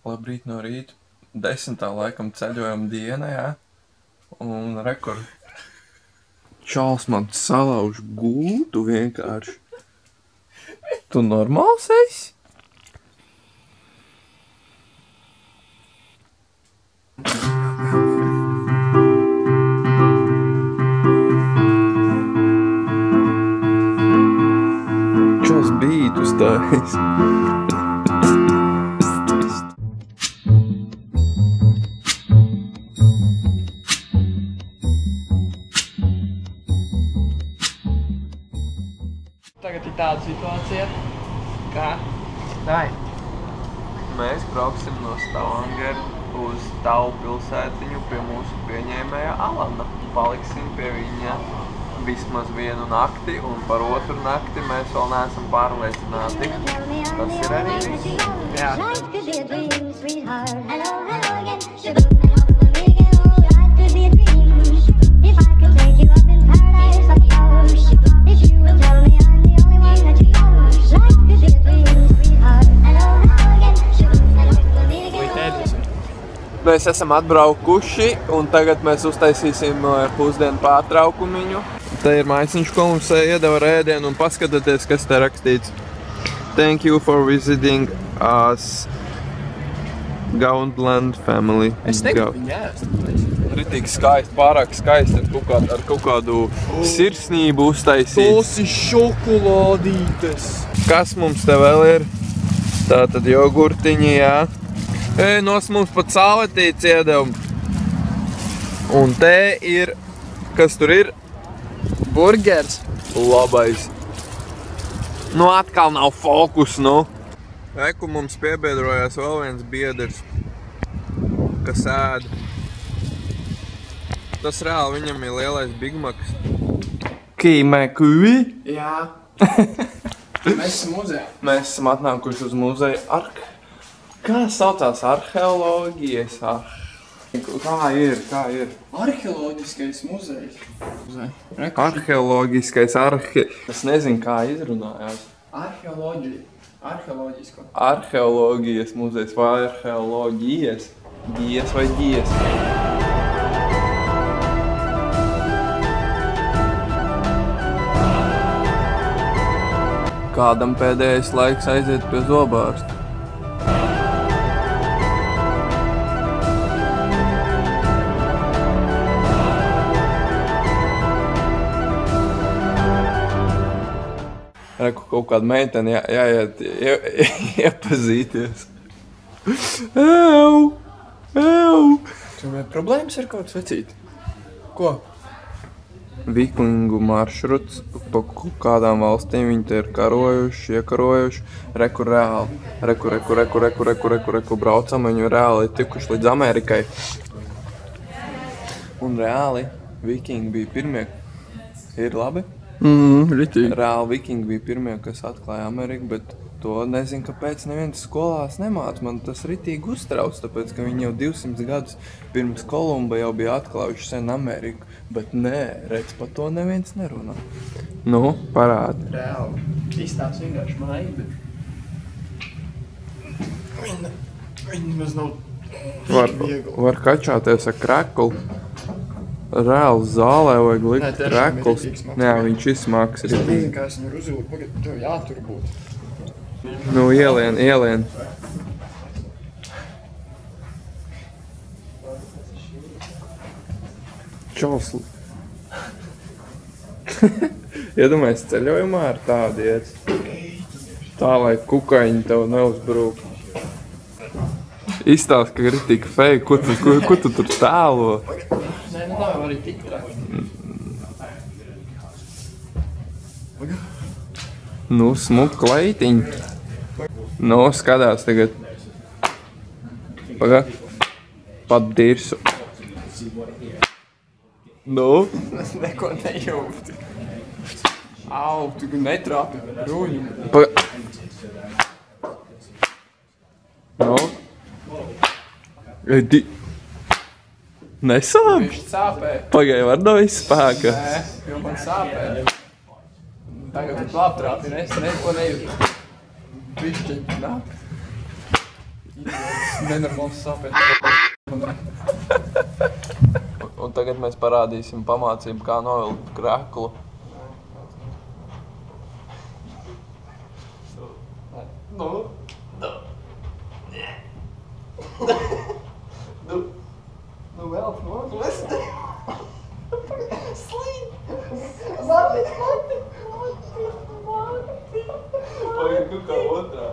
Labrīt no rīta. 10. laikam ceļojuma diena, jā. Un rekord. Čāls man salauž gultu vienkārši. Tu normāls esi? Čāls bītus tais. Tagad ir tāda situācija, kā tai. Mēs brauksim no Stavanger uz Tavu pilsētiņu pie mūsu pieņēmēja Alana. Paliksim pie viņa vismaz vienu nakti, un par otru nakti mēs vēl neesam pārliecināti. Tas ir arī viss. Jā. Mēs esam atbraukuši, un tagad mēs uztaisīsim pusdienu pārtraukumiņu. Te ir maisiņš, ko mums iedeva rēdienu, un paskatieties, kas te rakstīts. Thank you for visiting us, Gaundland family. Es negribu viņu ēst. Ritīgi skaisti, pārāk skaisti ar kaut kādu sirsnību uztaisīts. Tos ir šokolādītes. Kas mums te vēl ir? Tātad jogurtiņi, jā. Nos mums pat sāvetīts iedev. Un te ir, kas tur ir? Burgers. Labais. Nu atkal nav fokus, nu. Eku mums piebiedrojās vēl viens biedrs, kas ēd. Tas reāli viņam ir lielais Big Macs. Kīmekui? Jā. Mēs esam muzejā. Mēs esam atnākuši uz muzeju Kā saucās arheoloģijas? Kā ir? Arheoloģiskais muzejs. Arheoloģiskais Es nezinu, kā izrunājās. Arheoloģisko. Arheoloģijas muzejs vai arheoloģijas? Gijas vai gijas? Kādam pēdējais laiks aiziet pie zobārsta? Reku kaut kādu meiteni jāiet iepazīties. Ew! Tur vai problēmas ar kaut vecīti? Ko? Vikingu maršruts, pa kādām valstīm viņi te ir karojuši, iekarojuši. Reku reāli. Reku braucam, viņi reāli tikuši līdz Amerikai. Un reāli vikingi bija pirmie. Ir labi? Ritīgi. Reāli vikingi bija pirmie, kas atklāja Ameriku, bet to nezinu, kāpēc neviens skolās nemāc. Man tas ritīgi uztrauc, tāpēc, ka viņi jau 200 gadus pirms Kolumba jau bija atklājuši sen Ameriku. Bet nē, redz, par to neviens nerunā. Nu, parādi. Reāli. Izstāsts vienkārši maigi, bet... Viņi maz nav viegli. Var kačāties ar kreklu. Reāli zālē vajag likt krekls. Jā, viņš ir smags. Es nezinu, kā es viņu uzūru. Pagad, tev jātur būt. Nu, ielien. Čals. Iedomājies ceļojumā ar tādu iet. Tā, lai kukaiņi tev neuzbrūk. Izstāst, ka ir tik fake. Ko tu tur tēlo? Nē, nu tā jau arī tik traki. Nu, smuka leitiņa. Nu, skatās tagad. Pagā. Pat dirsu. Nu? Es neko nejūtu. Au, tu netrāpi bruņu. Pagā. Nu? Nesāp? Viņš sāpē. Pagai, var no izspēka. Nē, jo man sāpē. Tagad tu klāptrāpi, es neko nejūtu. Pišķiņ, nāk. Nenormāls sāpēt. Un tagad mēs parādīsim pamācību, kā novilkt kreklu. Nu velk nost. Slīd! Mati! Pagaid, nu kā otrā.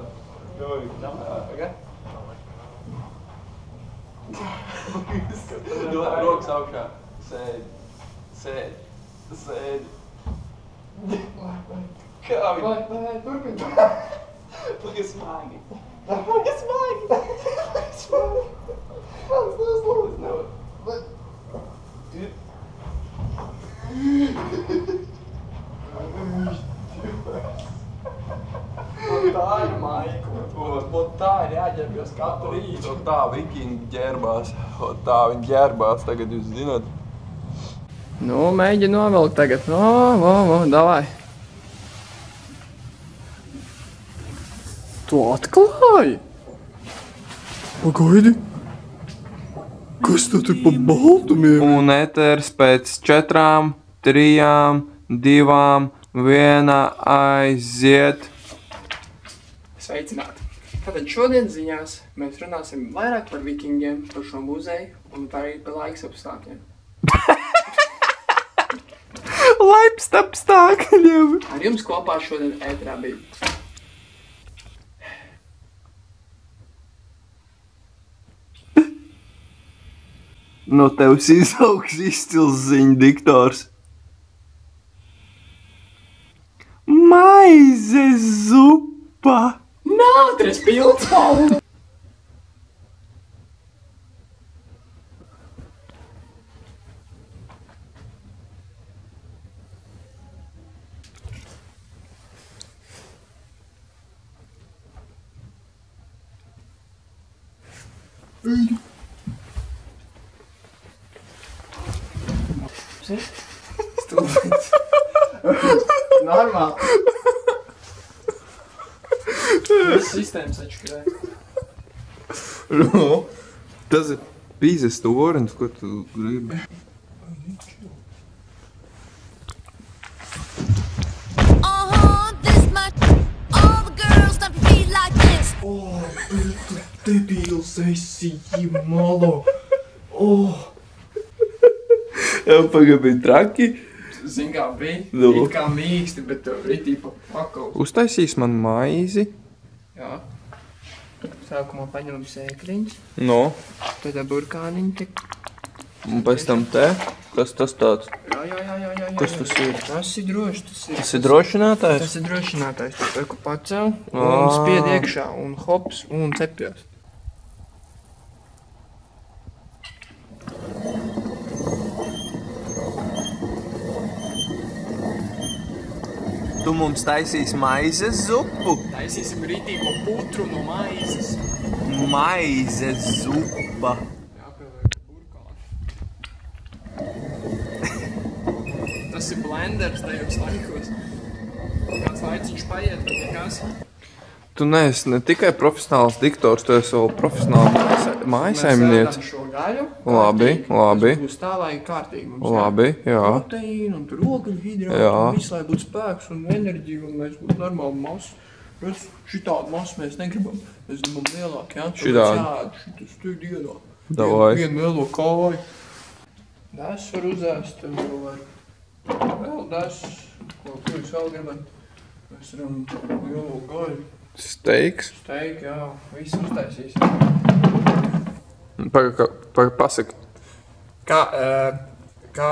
Pagad. Rokas augšā. Sēd. Kā viņi? Vai, turpin. Pagaid smagi. Pagaid smagi! Pats neslūdz. Tā ir Maikla. Tā ir jāģerbjos katru rītu. Un tā vikingi ģērbās. Un tā viņi ģērbās, tagad jūs zināt. Nu, mēģi novilkt tagad. Davai. Tu atklāji? Pagaidi. Kas tu tur pa baltumiem? Un eters pēc 4, 3, 2, 1 aiziet. Sveicināti! Tātad šodien ziņās mēs runāsim vairāk par vikingiem, par šo muzeju un arī par laiks apstākļiem. Laiks apstākļiem! Ar jums kopā šodien ēterā bija No tevs izaugs izcils ziņu diktors. Maizes zupa! Nātres pildspalva! Stulbens. Normāli. Viss sistēmas atšķirē. Tas ir pīzes torens, ko tu gribi. This much. All the girls start to feel like this. Tu debīls esi, malo. Jā, pagaid bija traki. Zin kā bija, Nu. it kā mīksti, bet ritī pa pakaus. Uztaisīs man maizi. Jā. Sākumā paņemam sēkliņus, No. tad burkāniņi tik. Un pēc tam te. Kas tas tāds? Jā. Kas tas ir? Tas ir droši, Tas ir drošinātājs? Tas ir drošinātājs, tu peku pacel un Ā. spied iekšā un hops un cepjās. Tu mums taisīs maizes zupu? Taisīsim ritīgo putru no maizes. Maizes zupa. Jāpieliek burkāni. Tas ir blenders tajos laikos. Kāds laiciņš paiet, bet nekas. Tu neesi ne tikai profesionāls diktors, tu esi vēl profesionāls mājasaimniece. Mēs ēdam šo gaļu. Labi, kārtīgi. labi. Tas būs tā, lai kārtīgi mums Labi, jā. proteīnu un tur ogļu hidrātu Jā. un visu, lai būtu spēks un enerģija un mēs būtu normāli masu. Redz, šitādu masu mēs negribam. Mēs gribam lielāku, jā? Šitādu. Jā, šitas tur dienā. Davai. Vienu lielo kāju. Das var uzēst, tev var vēl das. Ko jūs vēl gribat? Mēs varam lielo gaļu. Steiks. Steik, jā, visu uztaisīs. Pasaka. Kā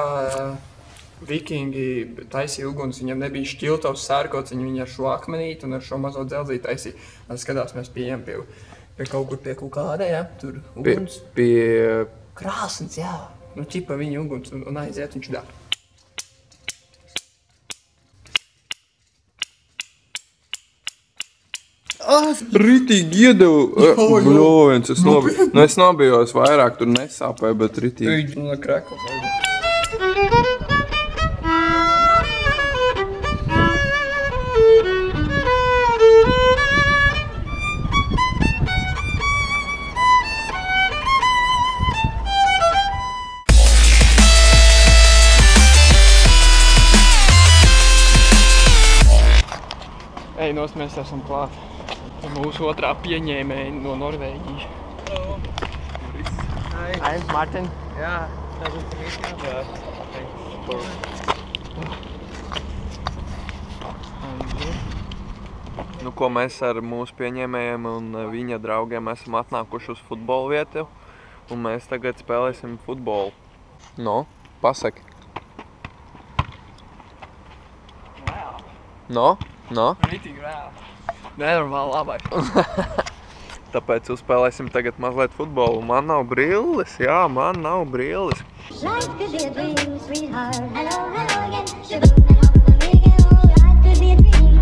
vikingi taisīja uguns, viņam nebija šķiltavs sērkots, viņi ar šo akmenīti un ar šo mazo dzelzīti taisīja. Skatās, mēs pieejam pie kaut kur pie kāda, jā, tur uguns. Pie... Krāsns, jā. Nu, ķipa viņa uguns un aiziet, viņš dā. Ritīgi iedevu. Bļoviens, es nobiju. Nu, es nobijos vairāk, tur nesāpēju, bet ritīgi. Viņš no krekla. Ukrainos mēs esam klāt. Mūsu otrā pieņēmēja no Norvēģijas. Hello. Hi, Martin. Yeah, pleasure to meet you. Yeah, thanks for... Nu, ko mēs ar mūsu pieņēmējiem un viņa draugiem esam atnākuši uz futbola vietu, un mēs tagad spēlēsim futbolu. No, pasaki. Wow. No? Ritīgi vēl. Nenormāli labai. Tāpēc uzspēlēsim tagad mazliet futbolu. Man nav brilles, jā, man nav brilles. Life could be a dream, sweetheart. Hello, hello again. Shaboom, and hope the weekend, oh, life could be a dream.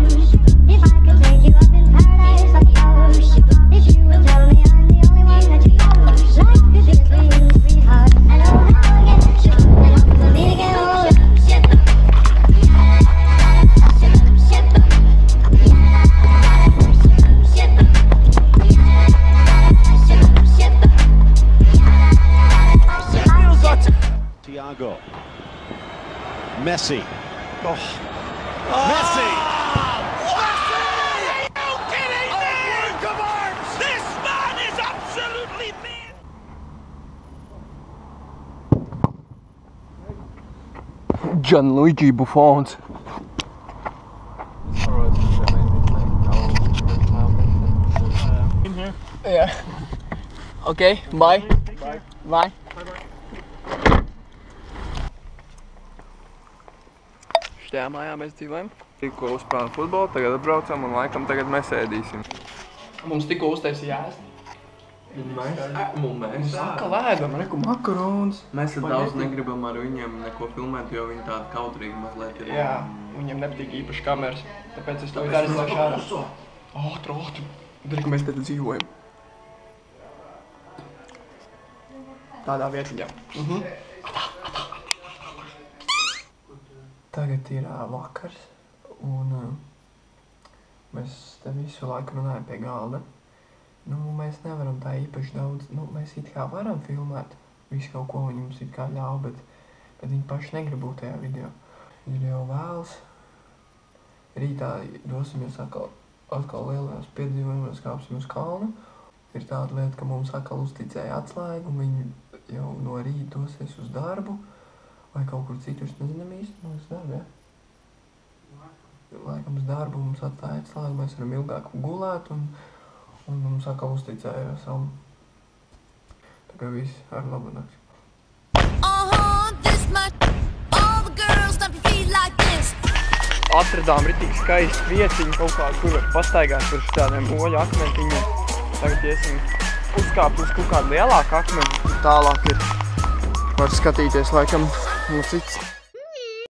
If I could take you up in paradise like yours. If you will tell me I'm the only one that you know. Life could be a dream, sweetheart. Hello, hello again. Shaboom, and hope the weekend, oh, shaboom. Thiago. Messi. Oh. Messi! Are you kidding me? Come on! This man is absolutely mad! Gianluigi Buffons. Yeah. Okay, bye. Bye. Šajā mājā mēs dzīvojam. Tikko uzspēlējam futbolu, tagad atbraucam un laikam tagad mēs ēdīsim. Mums tikko uztaisīja ēst. Mēs Saka lēdam, reku makarons. Mēs daudz negribam ar viņiem neko filmēt, jo viņi tādi kautrīgi mazliet ir. Jā, viņiem nepatīk īpaši kameras. Tāpēc es to arī izlaišu ārā. Ātri. Dari, ka mēs te dzīvojam. Tādā vietiņā. Tagad ir vakars, un mēs te visu laiku runājam pie galda. Nu, mēs nevaram tā īpaši daudz, mēs it kā varam filmēt visu kaut ko, viņi mums it kā ļauj, bet viņi paši negrib būt tajā video. Ir jau vēls. Rītā dosimies atkal lielajos piedzīvojumos, kāpsim uz kalnu. Ir tāda lieta, ka mums atkal uzticēja atslēgu, un viņi jau no rīta dosies uz darbu. Vai kaut kur citur, es nezinām īsti, uz darbu, ja? Laikam uz darbu mums atstāja atslēgu, mēs varam ilgāk gulēt, un mums atkal uzticēja savu. Tā kā viss ar labu nakti. This much. All the girls stomp your feet like this. Atradām ritīgi skaistu vietiņu kaut kādu, kur var pastaigāt par tādiem oļu akmentiņiem. Tagad iesim uzkāpt uz kaut kādu lielāku akmeni. Tālāk ir, var skatīties laikam no cits.